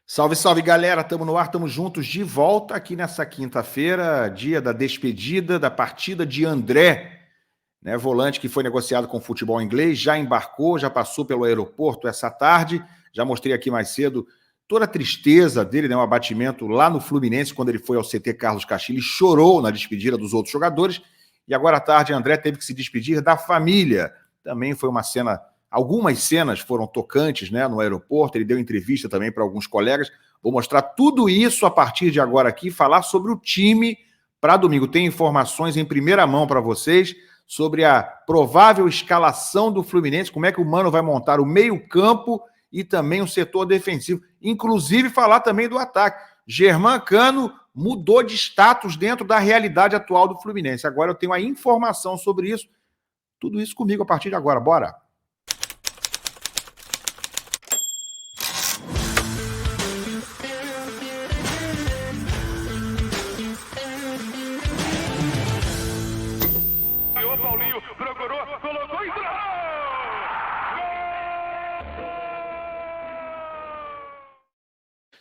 Salve, salve, galera! Estamos no ar, estamos juntos de volta aqui nessa quinta-feira, dia da despedida da partida de André, né, volante que foi negociado com o futebol inglês, já embarcou, já passou pelo aeroporto essa tarde, já mostrei aqui mais cedo toda a tristeza dele, né, um abatimento lá no Fluminense, quando ele foi ao CT Carlos Castilho, ele chorou na despedida dos outros jogadores, e agora à tarde André teve que se despedir da família. Também foi uma cena, algumas cenas foram tocantes, né, no aeroporto, ele deu entrevista também para alguns colegas. Vou mostrar tudo isso a partir de agora aqui, falar sobre o time para domingo. Tem informações em primeira mão para vocês sobre a provável escalação do Fluminense, como é que o Mano vai montar o meio-campo e também o setor defensivo. Inclusive falar também do ataque. Germán mudou de status dentro da realidade atual do Fluminense. Agora eu tenho a informação sobre isso. Tudo isso comigo a partir de agora. Bora! Paulinho procurou, colocou e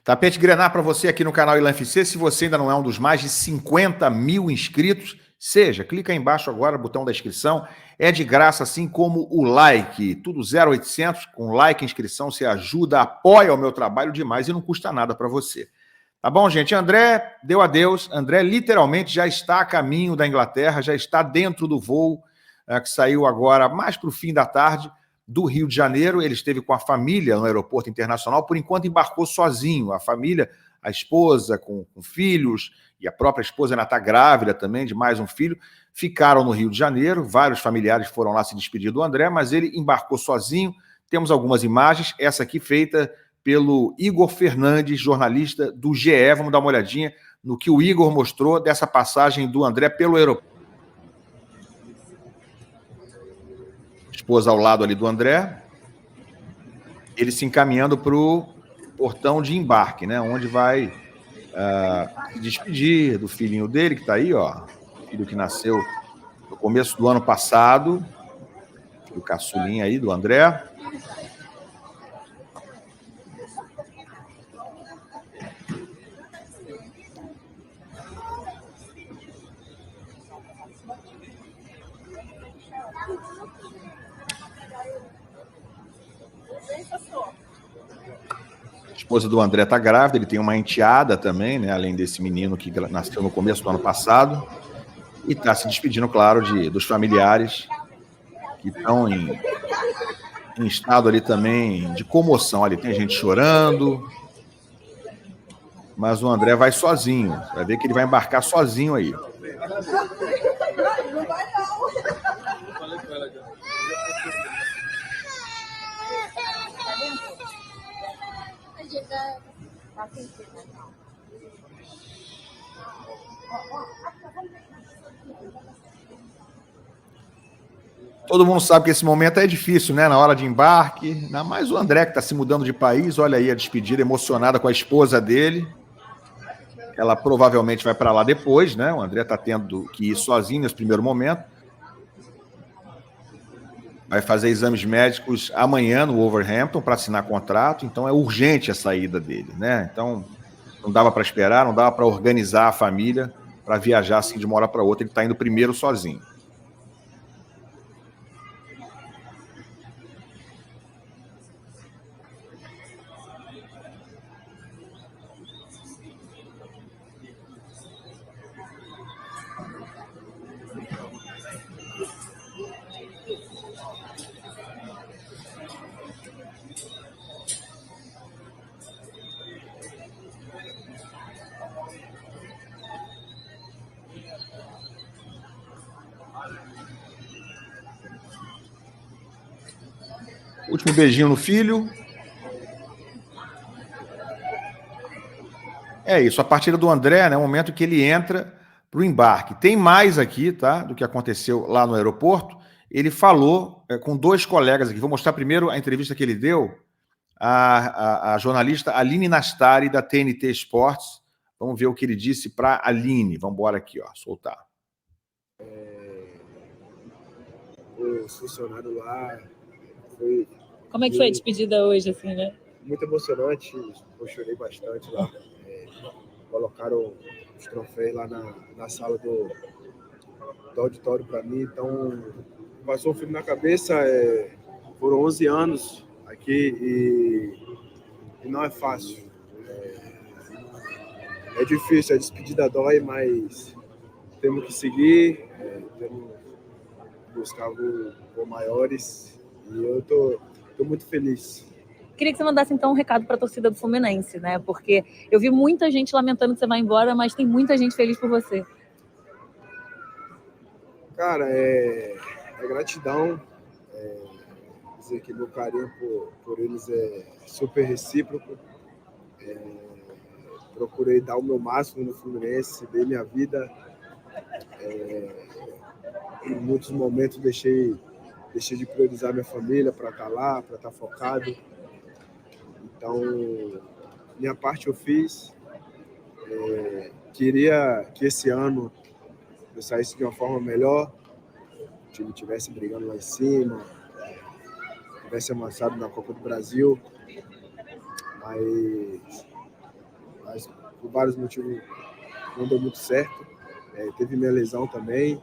Tapete Grenar para você aqui no canal Ilan FC. Se você ainda não é um dos mais de 50 mil inscritos, seja, clica aí embaixo agora, botão da inscrição. É de graça, assim como o like. Tudo 0800, com like e inscrição, você ajuda, apoia o meu trabalho demais e não custa nada para você. Tá bom, gente? André deu adeus. André literalmente já está a caminho da Inglaterra, já está dentro do voo que saiu agora mais para o fim da tarde do Rio de Janeiro. Ele esteve com a família no aeroporto internacional, por enquanto embarcou sozinho. A família, a esposa com filhos, e a própria esposa ainda está grávida também de mais um filho, ficaram no Rio de Janeiro. Vários familiares foram lá se despedir do André, mas ele embarcou sozinho. Temos algumas imagens, essa aqui feita pelo Igor Fernandes, jornalista do GE. Vamos dar uma olhadinha no que o Igor mostrou dessa passagem do André pelo aeroporto. Esposa ao lado ali do André, ele se encaminhando para o portão de embarque, né, onde vai se despedir do filhinho dele, que está aí, ó, filho que nasceu no começo do ano passado, o caçulinha aí do André. A esposa do André está grávida, ele tem uma enteada também, né, além desse menino que nasceu no começo do ano passado, e está se despedindo, claro, dos familiares que estão em estado ali também de comoção. Ali tem gente chorando, mas o André vai sozinho, vai ver que ele vai embarcar sozinho aí. Não vai não. Todo mundo sabe que esse momento é difícil, né? Na hora de embarque, ainda mais o André que está se mudando de país. Olha aí a despedida, emocionada com a esposa dele. Ela provavelmente vai para lá depois, né? O André está tendo que ir sozinho nesse primeiro momento. Vai fazer exames médicos amanhã no Wolverhampton para assinar contrato, então é urgente a saída dele, né? Então não dava para esperar, não dava para organizar a família para viajar assim de uma hora para outra. Ele está indo primeiro sozinho. Último beijinho no filho. É isso, a partida do André, né, o momento que ele entra para o embarque. Tem mais aqui, tá, do que aconteceu lá no aeroporto. Ele falou com dois colegas aqui. Vou mostrar primeiro a entrevista que ele deu à jornalista Aline Nastari, da TNT Sports. Vamos ver o que ele disse para a Aline. Vamos embora aqui, ó, soltar. Os funcionários lá... Foi... Como é que foi a despedida hoje, assim, né? muito emocionante, eu chorei bastante lá. Colocaram os troféus lá na sala do auditório para mim, então passou um filme na cabeça. Foram 11 anos aqui e não é fácil. É difícil, a despedida dói, mas temos que seguir, temos que buscar voos maiores e eu tô muito feliz. Queria que você mandasse então um recado para a torcida do Fluminense, né? Porque eu vi muita gente lamentando que você vai embora, mas tem muita gente feliz por você. Cara, é gratidão. Dizer que meu carinho por eles é super recíproco. Procurei dar o meu máximo no Fluminense, dei minha vida. Em muitos momentos deixei de priorizar minha família para estar lá, para estar focado. Então, minha parte eu fiz. Queria que esse ano eu saísse de uma forma melhor, o time estivesse brigando lá em cima, tivesse avançado na Copa do Brasil, mas por vários motivos não deu muito certo. Teve minha lesão também.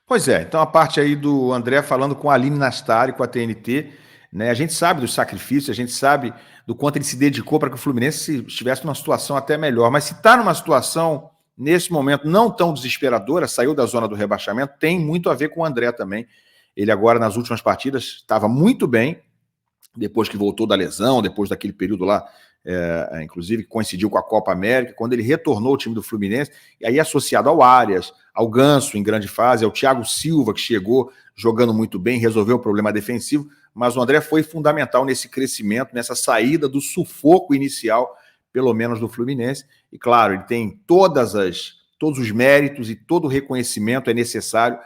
Pois é, então a parte aí do André falando com a Aline Nastari, com a TNT, né? A gente sabe dos sacrifícios, a gente sabe do quanto ele se dedicou para que o Fluminense estivesse numa situação até melhor, mas se está numa situação, nesse momento, não tão desesperadora, saiu da zona do rebaixamento, tem muito a ver com o André também. Ele agora, nas últimas partidas, estava muito bem, depois que voltou da lesão, depois daquele período lá, inclusive que coincidiu com a Copa América, quando ele retornou ao time do Fluminense, e aí associado ao Arias, ao Ganso em grande fase, ao Thiago Silva, que chegou jogando muito bem, resolveu o problema defensivo, mas o André foi fundamental nesse crescimento, nessa saída do sufoco inicial, pelo menos do Fluminense, e claro, ele tem todos os méritos e todo o reconhecimento é necessário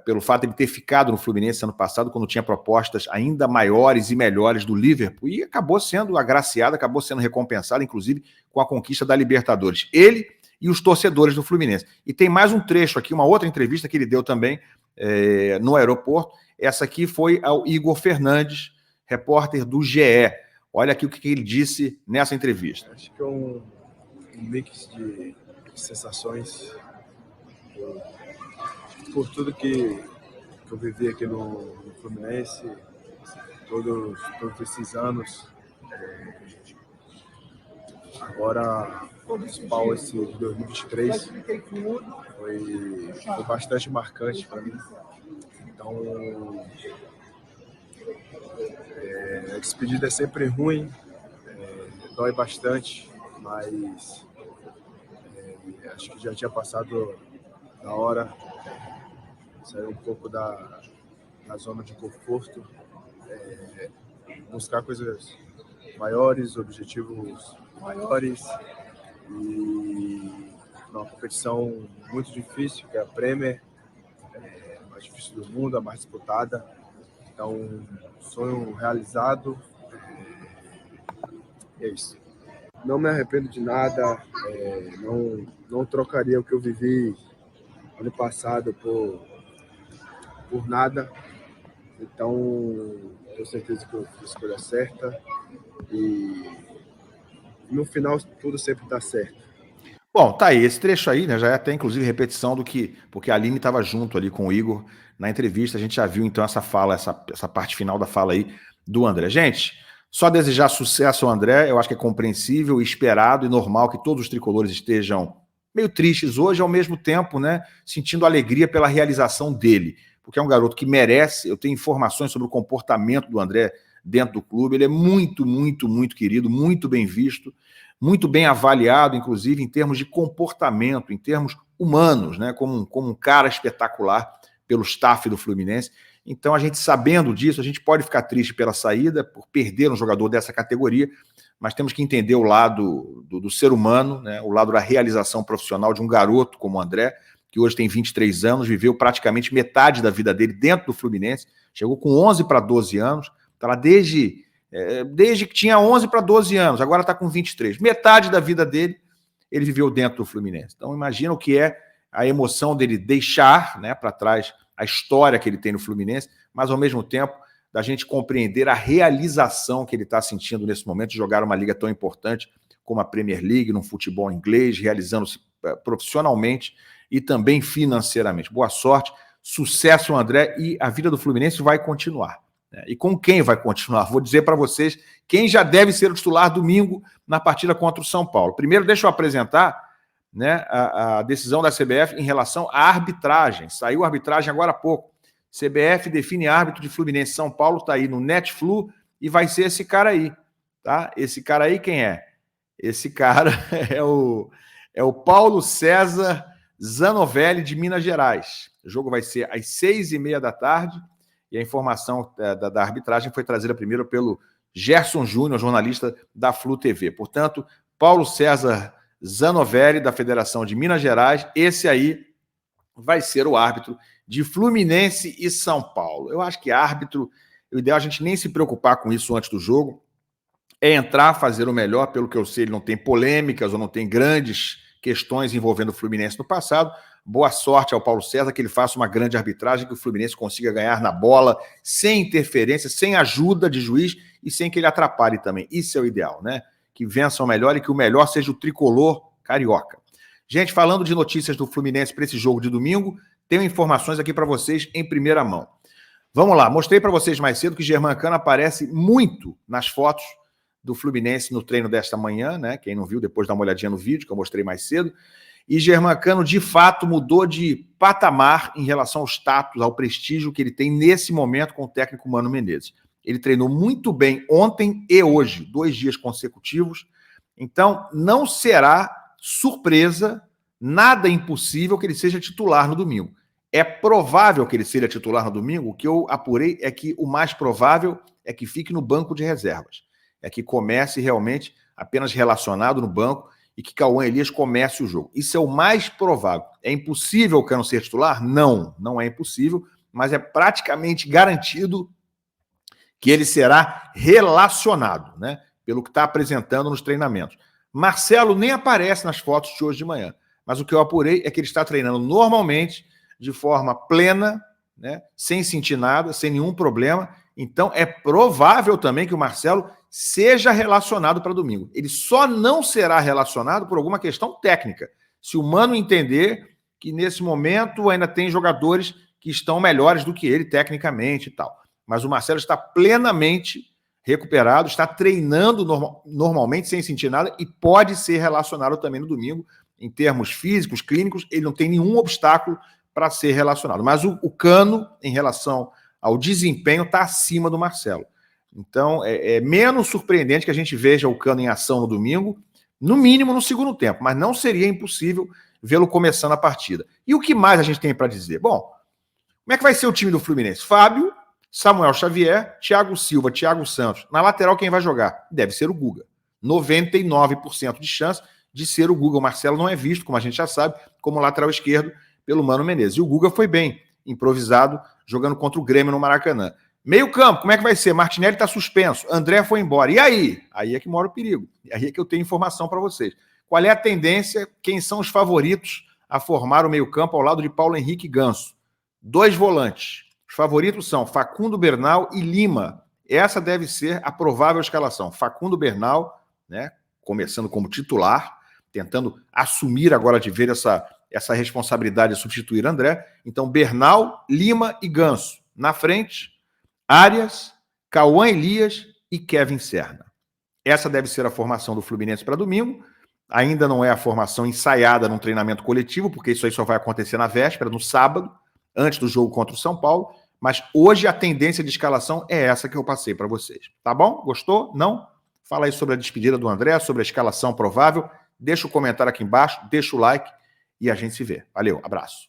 pelo fato de ele ter ficado no Fluminense ano passado, quando tinha propostas ainda maiores e melhores do Liverpool, e acabou sendo agraciado, acabou sendo recompensado, inclusive, com a conquista da Libertadores. Ele e os torcedores do Fluminense. E tem mais um trecho aqui, uma outra entrevista que ele deu também no aeroporto. Essa aqui foi ao Igor Fernandes, repórter do GE. Olha aqui o que ele disse nessa entrevista. Acho que é um mix de sensações por tudo que eu vivi aqui no Fluminense, todos esses anos. Agora, o principal, esse de 2023, foi bastante marcante para mim. Então, a despedida é sempre ruim, dói bastante, mas acho que já tinha passado da hora, sair um pouco da zona de conforto, buscar coisas maiores, objetivos maiores, e uma competição muito difícil, que é a Premier, a mais difícil do mundo, a mais disputada. Então, sonho realizado, é isso. Não me arrependo de nada, não trocaria o que eu vivi ano passado por nada. Então, tenho certeza que eu fiz a escolha certa e no final tudo sempre dá certo. Bom, tá aí, esse trecho aí, né, já é até inclusive repetição do que, porque a Aline estava junto ali com o Igor na entrevista, a gente já viu então essa fala, essa parte final da fala aí do André. Gente, só desejar sucesso ao André, eu acho que é compreensível, esperado e normal que todos os tricolores estejam meio tristes hoje, ao mesmo tempo, né, sentindo alegria pela realização dele, porque é um garoto que merece. Eu tenho informações sobre o comportamento do André dentro do clube, ele é muito, muito, muito querido, muito bem visto, muito bem avaliado, inclusive, em termos de comportamento, em termos humanos, né, como um cara espetacular pelo staff do Fluminense. Então, a gente sabendo disso, a gente pode ficar triste pela saída, por perder um jogador dessa categoria, mas temos que entender o lado do ser humano, né, o lado da realização profissional de um garoto como o André, que hoje tem 23 anos, viveu praticamente metade da vida dele dentro do Fluminense, chegou com 11 para 12 anos, está lá desde que tinha 11 para 12 anos, agora está com 23. Metade da vida dele ele viveu dentro do Fluminense. Então imagina o que é a emoção dele deixar, né, para trás a história que ele tem no Fluminense, mas ao mesmo tempo da gente compreender a realização que ele está sentindo nesse momento de jogar uma liga tão importante como a Premier League, no futebol inglês, realizando-se profissionalmente e também financeiramente. Boa sorte, sucesso, André, e a vida do Fluminense vai continuar. E com quem vai continuar? Vou dizer para vocês quem já deve ser o titular domingo na partida contra o São Paulo. Primeiro, deixa eu apresentar, né, a decisão da CBF em relação à arbitragem. Saiu a arbitragem agora há pouco. CBF define árbitro de Fluminense São Paulo, está aí no Netflu, e vai ser esse cara aí. Tá? Esse cara aí quem é? Esse cara é o Paulo César Zanovelli, de Minas Gerais. O jogo vai ser às 6h30 da tarde, e a informação da arbitragem foi trazida primeiro pelo Gerson Júnior, jornalista da Flu TV. Portanto, Paulo César Zanovelli, da Federação de Minas Gerais, esse aí vai ser o árbitro de Fluminense e São Paulo. Eu acho que árbitro, o ideal é a gente nem se preocupar com isso antes do jogo, é entrar, fazer o melhor. Pelo que eu sei, ele não tem polêmicas ou não tem grandes questões envolvendo o Fluminense no passado. Boa sorte ao Paulo César, que ele faça uma grande arbitragem, que o Fluminense consiga ganhar na bola, sem interferência, sem ajuda de juiz e sem que ele atrapalhe também. Isso é o ideal, né? Que vença o melhor e que o melhor seja o tricolor carioca. Gente, falando de notícias do Fluminense para esse jogo de domingo, tenho informações aqui para vocês em primeira mão. Vamos lá, mostrei para vocês mais cedo que Germancano aparece muito nas fotos do Fluminense no treino desta manhã, né? Quem não viu, depois dá uma olhadinha no vídeo que eu mostrei mais cedo. E Germancano, de fato, mudou de patamar em relação ao status, ao prestígio que ele tem nesse momento com o técnico Mano Menezes. Ele treinou muito bem ontem e hoje, 2 dias consecutivos. Então, não será surpresa, nada impossível que ele seja titular no domingo. É provável que ele seja titular no domingo. O que eu apurei é que o mais provável é que fique no banco de reservas. É que comece realmente apenas relacionado no banco e que Cauã Elias comece o jogo. Isso é o mais provável. É impossível o Cano ser titular? Não, não é impossível, mas é praticamente garantido que ele será relacionado, né? Pelo que está apresentando nos treinamentos. Marcelo nem aparece nas fotos de hoje de manhã, mas o que eu apurei é que ele está treinando normalmente, de forma plena, né? Sem sentir nada, sem nenhum problema. Então é provável também que o Marcelo seja relacionado para domingo. Ele só não será relacionado por alguma questão técnica. Se o Mano entender que nesse momento ainda tem jogadores que estão melhores do que ele tecnicamente e tal. Mas o Marcelo está plenamente recuperado, está treinando normalmente, sem sentir nada, e pode ser relacionado também no domingo. Em termos físicos, clínicos, ele não tem nenhum obstáculo para ser relacionado. Mas o Cano, em relação ao desempenho, está acima do Marcelo. Então, é menos surpreendente que a gente veja o Cano em ação no domingo, no mínimo no segundo tempo, mas não seria impossível vê-lo começando a partida. E o que mais a gente tem para dizer? Bom, como é que vai ser o time do Fluminense? Fábio, Samuel Xavier, Thiago Silva, Thiago Santos. Na lateral, quem vai jogar? Deve ser o Guga. 99% de chance de ser o Guga. O Marcelo não é visto, como a gente já sabe, como lateral esquerdo pelo Mano Menezes. E o Guga foi bem, improvisado, jogando contra o Grêmio no Maracanã. Meio campo, como é que vai ser? Martinelli está suspenso, André foi embora. E aí? Aí é que mora o perigo. E aí é que eu tenho informação para vocês. Qual é a tendência? Quem são os favoritos a formar o meio campo ao lado de Paulo Henrique e Ganso? 2 volantes. Os favoritos são Facundo Bernal e Lima. Essa deve ser a provável escalação. Facundo Bernal, né, começando como titular, tentando assumir agora de ver essa responsabilidade de substituir André. Então, Bernal, Lima e Ganso. Na frente, Arias, Cauã Elias e Kevin Serna. Essa deve ser a formação do Fluminense para domingo. Ainda não é a formação ensaiada num treinamento coletivo, porque isso aí só vai acontecer na véspera, no sábado, antes do jogo contra o São Paulo. Mas hoje a tendência de escalação é essa que eu passei para vocês. Tá bom? Gostou? Não? Fala aí sobre a despedida do André, sobre a escalação provável. Deixa o comentário aqui embaixo, deixa o like e a gente se vê. Valeu, abraço.